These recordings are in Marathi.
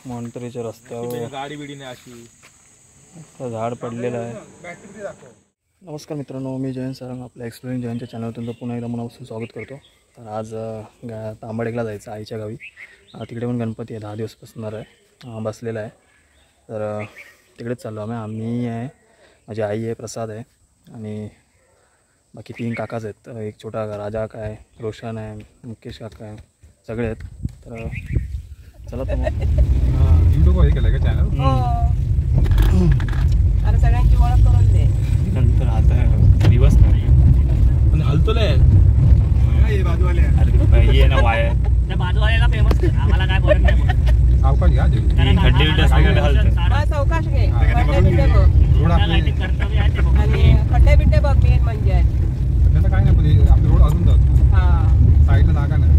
मोंटरीच्या रस्त्यावर गाडी बिडी नाही अशी झाड पडलेलं आहे. नमस्कार मित्रांनो, मी जयंत सारंग आपल्या एक्सप्लोरिंग जयंतच्या चॅनलवरून पुन्हा एकदा मनापासून स्वागत करतो. तर आज तांबडेकला जायचं आईच्या गावी. तिकडे पण गणपती आहे, 10 दिवस बसणार आहे, बसलेला आहे. तर तिकडेच चाललो आम्ही आहे, माझी आई आहे, प्रसाद आहे आणि बाकी 3 काकाच आहेत. एक छोटा राजा काय, रोशन आहे, मुकेश काका आहे, सगळे आहेत. तर चला तर मग यूट्यूब वर केलं का चॅनल? अरे सगळ्यांची ओळख करून दे. नंतर आता दिवस पण हलतोय बाजूवाले ये ना वाय त्या बाजूवाल्याला फेमस आम्हाला काय बोलत नाही. सावकाश घ्या खड्डे बिड्डे सगळे हलतात. चौकाश घे, खड्डे बिड्डे बघ रोड कर्तव्य आहे ते बघ. आणि खड्डे बिड्डे बघ मेन म्हणजे त्याला काय नाही, आपले रोड अजून जात साईडला जागा नाही.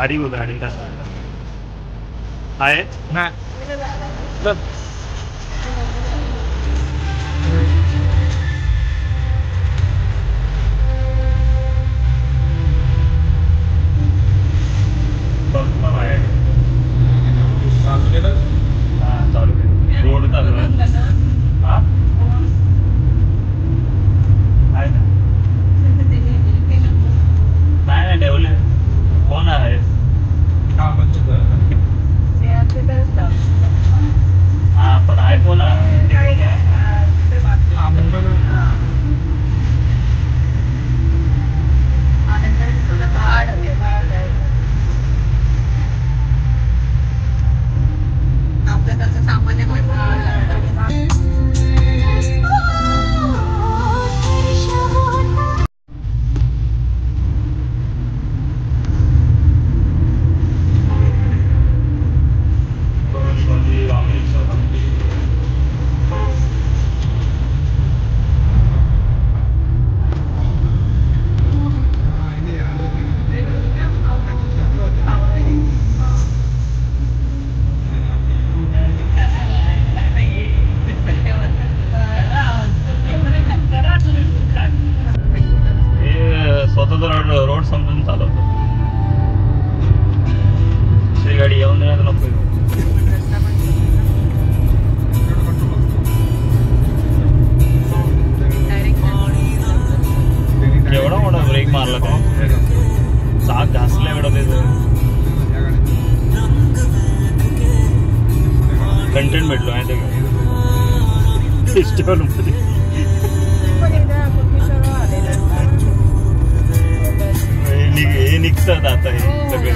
गाडी बघ, गाडी आहे ना. रोड चालू नाही ठेवले. कोण आहे? पण आयफोन आपलं तसं सामान्य रोड समजून चालवतो. दुसरी गाडी येऊन देण्यात नको. एवढा मोठा ब्रेक मारला काय, चाक घासला एवढं. ते कंटेंट भेटलो आहे ते फेस्टिवल मध्ये. हे निघतात आता हे सगळे.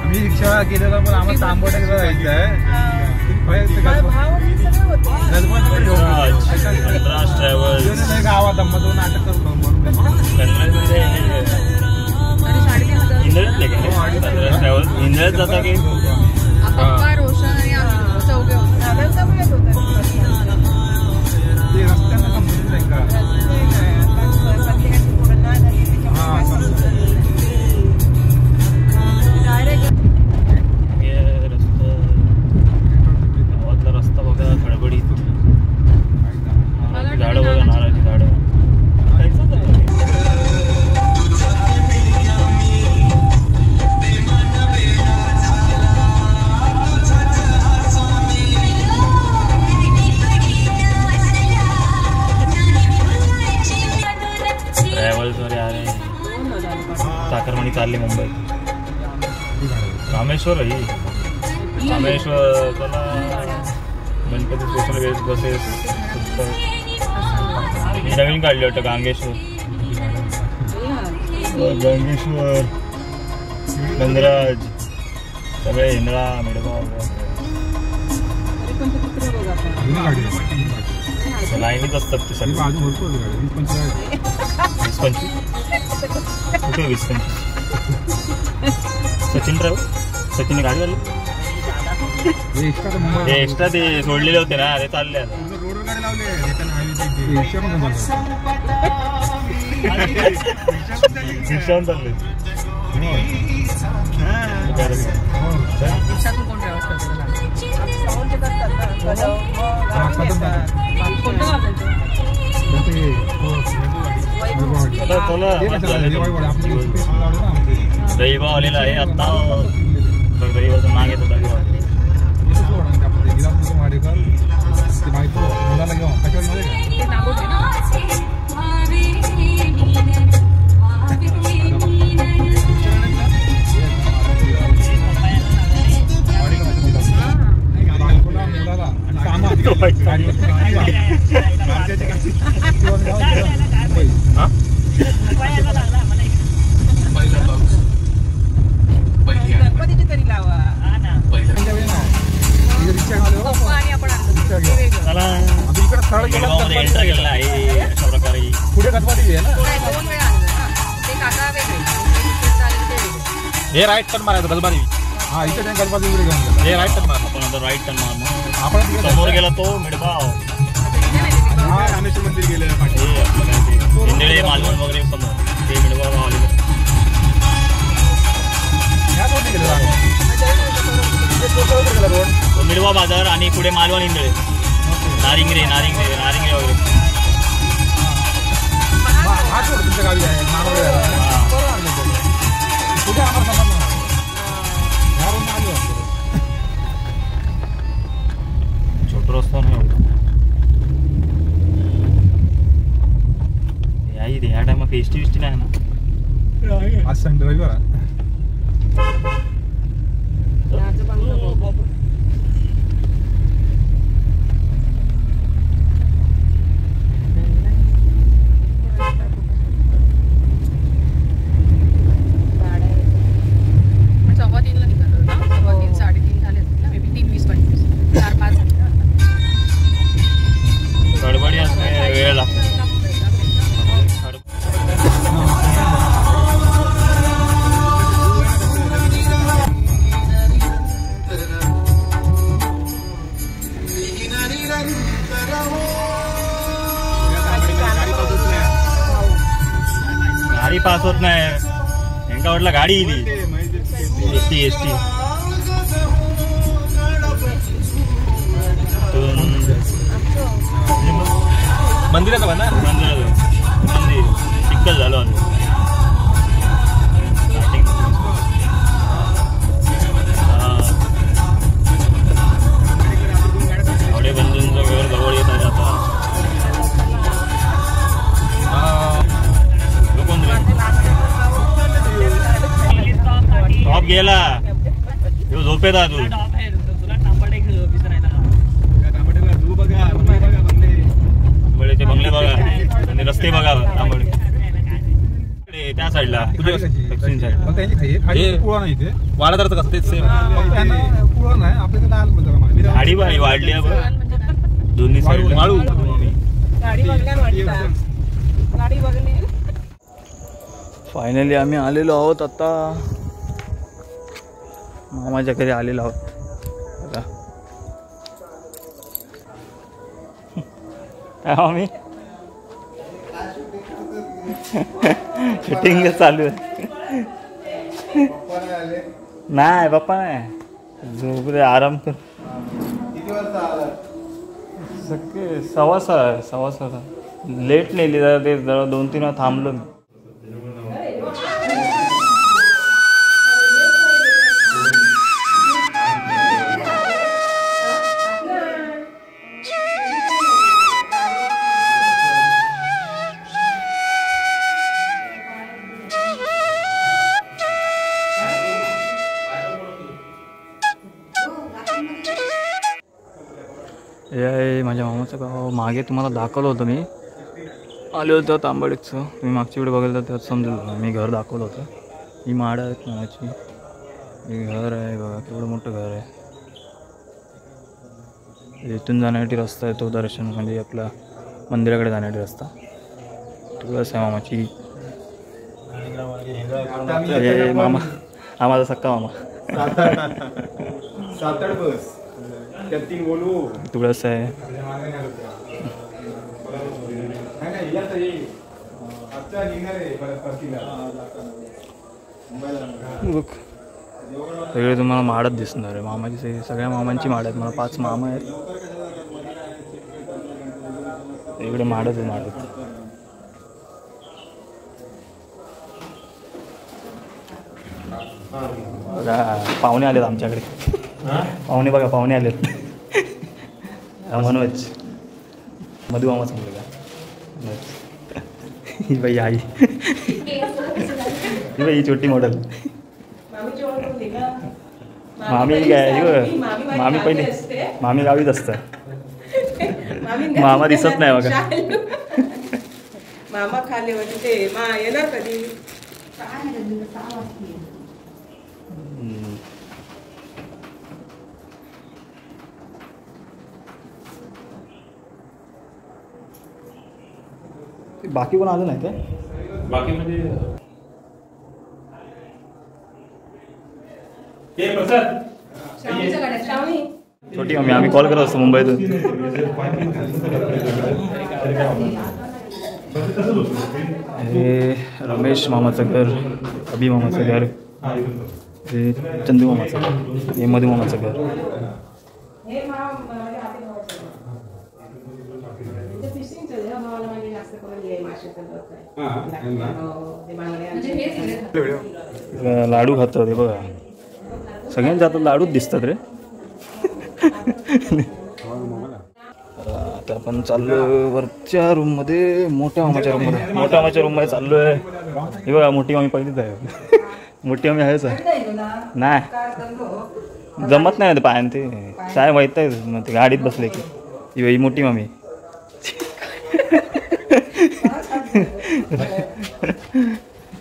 आम्ही रिक्षा केलेला, पण आम्हाला तांबोट्याला जायचं आहे. गावात नाटक इंद्रज जाता की रोशन आणि चौघे चालली मुंबईत. रामेश्वर ही रामेश्वर चला गणपती स्पेशल वेज बसेस नवीन काढली वाटतं गांगेश्वर गंगराज सगळे इंद्रा मेडगाव लाईनीच असतात ते सगळे. 20-25 कुठे 20-25 सचिन सचिन गाडी आली ते एक्स्ट्रा ते सोडलेले होते ना अरे चालले आता रिक्षावरून चालले. रविभाव आलेला आहे आता. रविभाचं नाव येतं रविभाव. गणपतीची तरी लावा. एंटर केलेला आहे अशा प्रकारे. पुढे गणपती आहे ना हे राईट टर्न मारायचं गलबारी. हा इथे गणपती हे राईट टर्न मारलं. आपण आता राईट टर्न मारणार. आपण समोर गेला तो मिडगाव रामेश्वर मंदिर गेले हे आपलं काय ते इंदेळे मालवण वगैरे समोर ते मिडगाव आलेलं. मिडवा बाजार आणि पुढे मालवण इंदळे नारिंगरे वगैरे. तुमच्या गावी आहे छोटं रस्ता नाही एवढं. ह्या टायमा फेस्टी नाही ना. आज संडे रविवार गडबडी असते वेळ लागतो. गाडी पास होत नाही. यांका वाटलं गाडी येईल एसटी मंदिराचं बघ ना मंदिर चिखल झालो आम्ही. आवडे बंधूंचं घर जवळ येत आहे आता. टॉप गेला झोपेत तू. तांबडेचे बंगले बघा आणि रस्ते बघा. तांबडे त्या साईडला दक्षिण साईड वाडादारचं कसं तेच सेम गाडी बाई वाढली आहे दोन्ही साईड. वाळू फायनली आम्ही आलेलो आहोत आता मामाच्या घरी आलेलो आहोत. आम्ही शूटिंग चालू आहे. नाही पप्पा नाही झोप रे आराम कर. सगळे 6:15 लेट नेली जरा ते जरा 2-3 वेळा थांबलो मी. आमचं गाव मागे तुम्हाला दाखवलं होतं मी आलो होतं तांबडीचं. तुम्ही मागच्या वेळी बघायला तर त्यात समजेल मी घर दाखवलं होतं. ही माड आहेत मामाची. हे घर आहे बघा केवढं मोठं घर आहे. इथून जाण्यासाठी रस्ता आहे तो दर्शन म्हणजे आपला मंदिराकडे जाण्यासाठी रस्ता. तुळस आहे मामाची. हे मामा हा माझा सक्का मामा. तुळस आहे. सगळे तुम्हाला माडच दिसणार आहे. मामाची सगळ्या मामांची माड आहेत. मला 5 मामा आहेत. इकडे माडच आहे माड. पाहुणे आलेत आमच्याकडे. पाहुणे बघा पाहुणे आलेत. मनोज मधु मामाचा मुलगा. ही बाई आई. ही बाई छोटी मॉडेल. मामी काय मामी पहिले मामी गावीच असतं. मामा दिसत नाही बघा. मामा खाली होते ते येणार कधी. बाकी कोण आलं नाही ते. बाकी म्हणजे छोटी मम्मी आम्ही कॉल करत असतो मुंबईतून. हे रमेश मामाचं घर, अभि मामाचं घर, हे चंदू मामाचं घर, हे मधु मामाचं घर. लाडू खातात हे बघा. सगळ्यांच्या हातात लाडूच दिसतात रे. आता आपण चाललो वरच्या रूममध्ये. मोठ्या मामाच्या रूममध्ये. मोठ्या मामाच्या रूममध्ये चाललो आहे. हे बघा मोठी मामी पहिलीच आहे. मोठी मामी आहेच नाही जमत नाही ते पायान. ते काय माहीत आहे मग ते गाडीत बसले की ही मोठी मामी.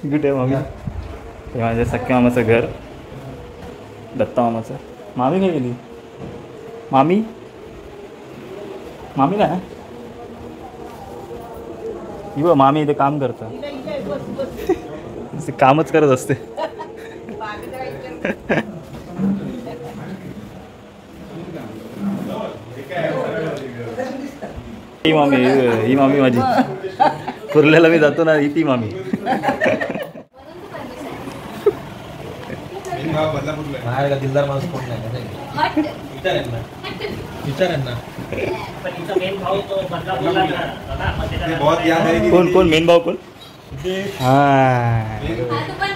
गुड आहे मामी. हे माझ्या सख्या मामाचं घर दत्ता मामाचं. मामी काय गेली. मामी मामी काय ही बघ मामी इथे काम करतात. कामच करत असते. ही मामी माझी. कुर्ल्याला मी जातो ना ही ती मामी. दिलदार माणूस कोण नाही विचारांना. कोण कोण मेन भाऊ कोण. हाँ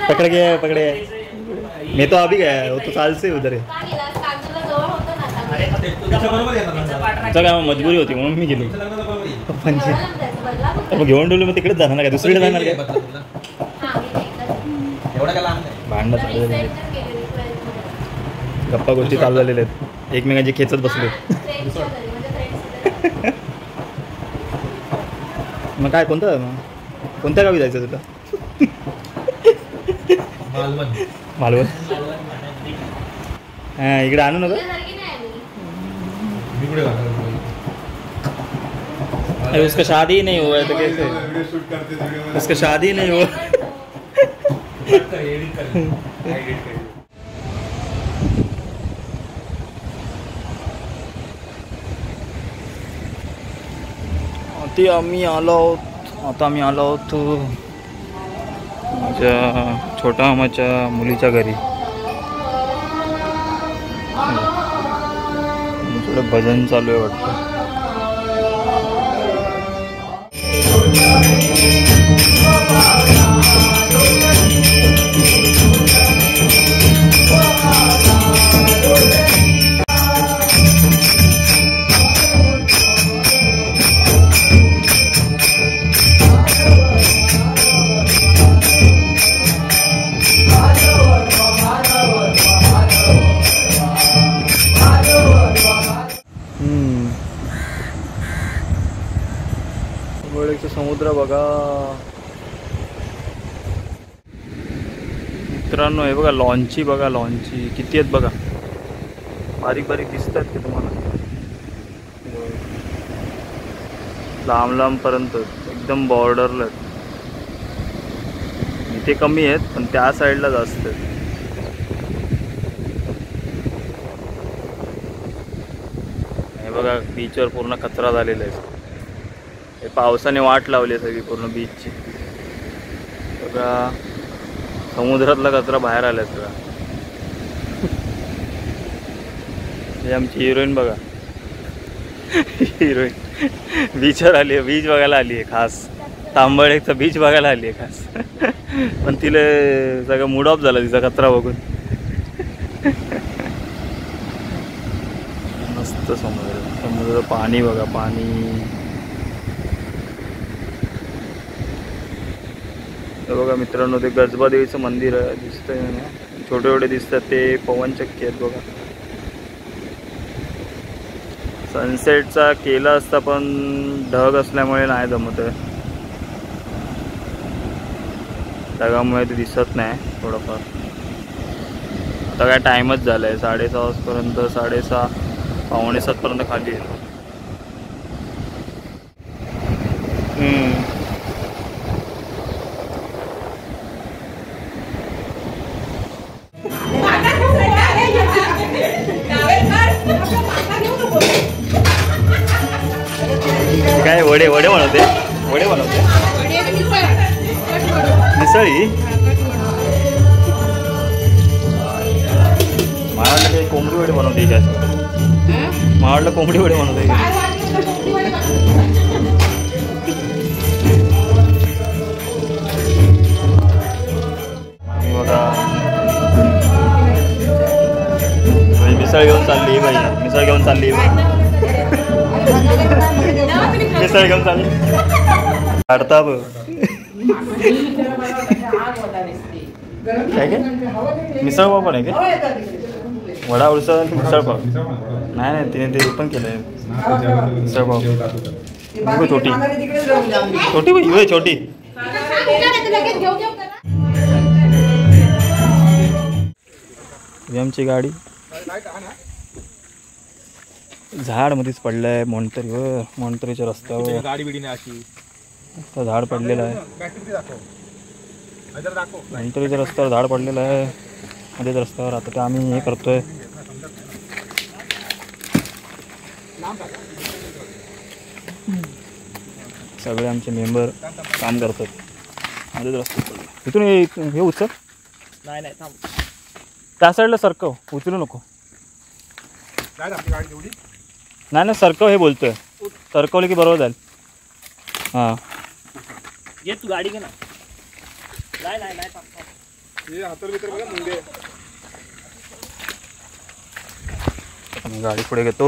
पकड़ गया. मैं तो अभी गया वो तो साल से उधर है. काय मजबुरी होती म्हणून मी गेलो. पप्पांची घेऊन ठेवलं. मग तिकडेच जाणार काय दुसरीकडे जाणार काय. भांडणं चालू झालेली. गप्पा गोष्टी चालू झालेल्या आहेत. एकमेकांची खेचत बसले. मग काय कोणत्या गावी जायचं तुला. मालवण. हां इकडे आणू नका. उसका शादी नहीं हुआ है तो कैसे. उसका शादी नहीं हुआ. आम्ही आलो आहोत. आता आम्ही आलो आहोत माझ्या छोट्या मामाच्या मुलीच्या घरी. थोडं भजन चालू आहे वाटतं. तांबोळीचं समुद्र बघा मित्रांनो. हे बघा लॉन्ची बघा, लॉन्ची किती आहेत बघा, बारीक बारीक दिसतात की तुम्हाला, लांब लांबपर्यंत एकदम बॉर्डरला. इथे कमी आहेत पण त्या साईडला जास्त आहेत. हे बघा बीचवर पूर्ण कचरा झालेला आहे. हे पावसाने वाट लावली आहे सगळी पूर्ण बीचची. बघा समुद्रातला कचरा बाहेर आला आहे सगळा. हे आमची हिरोईन बघा, हिरोईन बीचवर आली आहे, बीच बघायला आली आहे खास. तांबळेचं बीच बघायला आली आहे खास. पण तिला सगळं मूड ऑफ झाला तिचा कचरा बघून. मस्त समुद्र, समुद्र पाणी बघा, पाणी. हे बघा मित्रांनो ते गजबा देवीचं मंदिर आहे, दिसतंय ना, छोटे छोटे दिसतात ते पवनचक्की आहेत बघा. सनसेटचा केला असता पण ढग असल्यामुळे नाही जमत आहे, ढगामुळे ते दिसत नाही थोडंफार. आता काय टाईमच झाला आहे 6:30 वाजपर्यंत, 6:30 पावणे 7पर्यंत खाली आहे. काय वडे वडे बनवते, वडे बनवते मिसळी. मला वाटलं काही कोंबडी वडे बनवते काय, मला वाटलं कोंबडी वडे बनवते. बघा मिसळ घेऊन चालली बाई, मिसळ घेऊन चालली बाई, मिसळ घेऊन चालली काढता बघ. काय काय मिसळ पाव पण आहे काय, वडा उडसळ मिसळ पाव. नाही नाही तिने ते पण केलं आहे मिसळ पाव. छोटी छोटी बाई, छोटी. आमची गाडी झाड मध्येच पडलं आहे, मोंटरीवर, मोंटरीच्या रस्त्यावर गाडी बिडी नाही अशी, झाड पडलेलं आहे. मोंटरीच्या रस्त्यावर झाड पडलेलं आहे मध्येच रस्त्यावर. आता ते आम्ही हे करतोय, सगळे आमचे मेंबर काम करतात मध्येच रस्त्यावर पडले. इथून हे उचल, नाही नाही थांब, त्या साईडला सरकव, उचलू नको. नाही नाही सरकव, हे बोलतोय सरकवलं की बरोबर जाईल. हां ये तू गाडी घे ना. नाही नाही नाही थांब. गाडी पुढे घेतो.